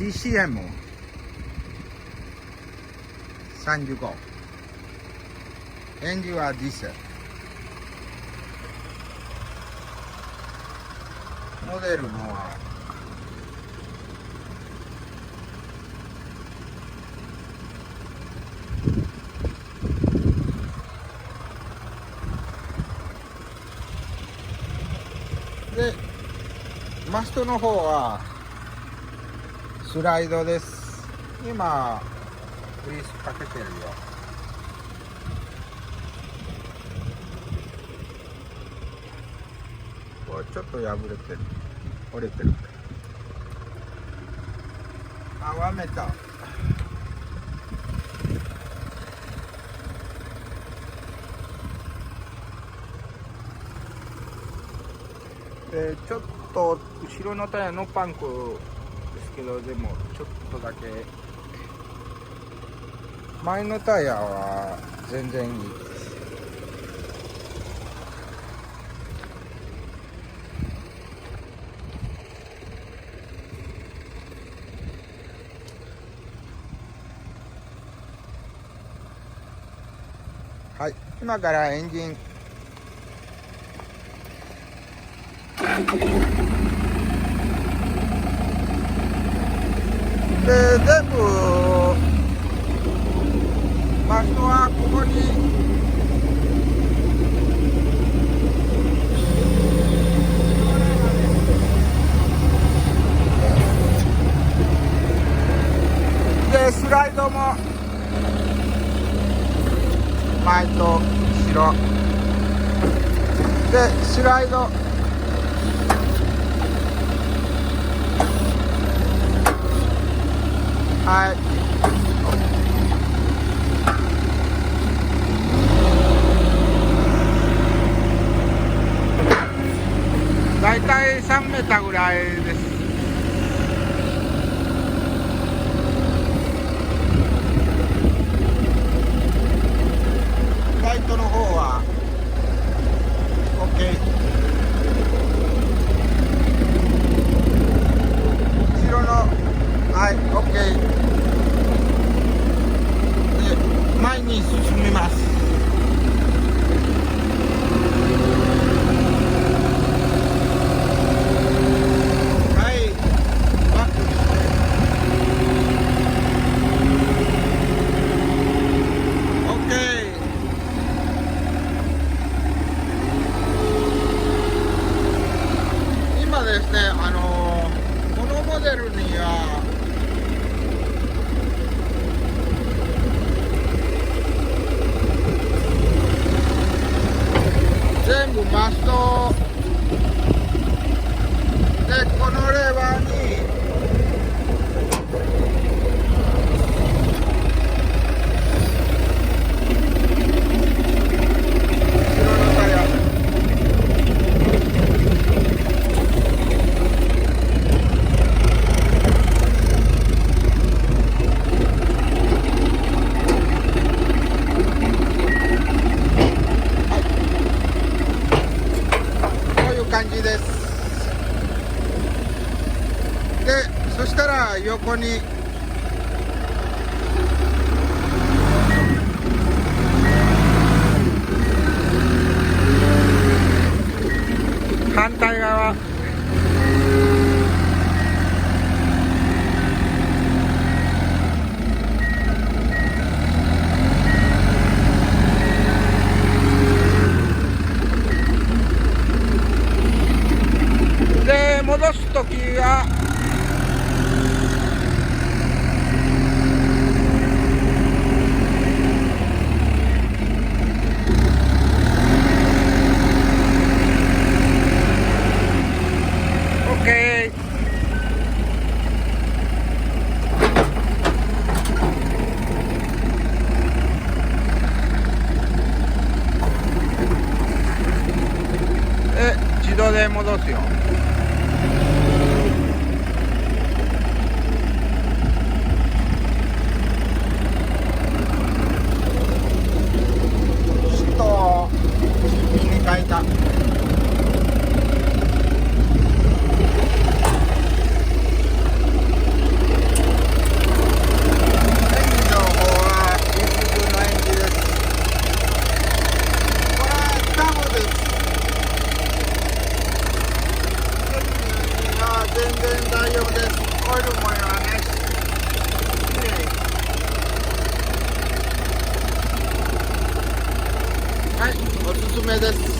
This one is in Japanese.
GCM35 エンジンはディーゼルモデルのはでマストの方はスライドです。今グリースかけてるよ。これちょっと破れてる、折れてる。あ、わめた。でちょっと後ろのタイヤのパンクですけど、でもちょっとだけ前のタイヤは全然いいです。はい、今からエンジンで全部マストはここにでスライドも前と後ろでスライドはいだいたい3メーターぐらいです。ライトの方は OK。 後ろのはい OK で前に進みます。ですね、このモデルには全部マストでこのレバーに感じです。でそしたら横に反対側戻すときはOK。で自動で戻すよ。全然大丈夫です。オイルもいらないし、きれい。はい、おすすめです。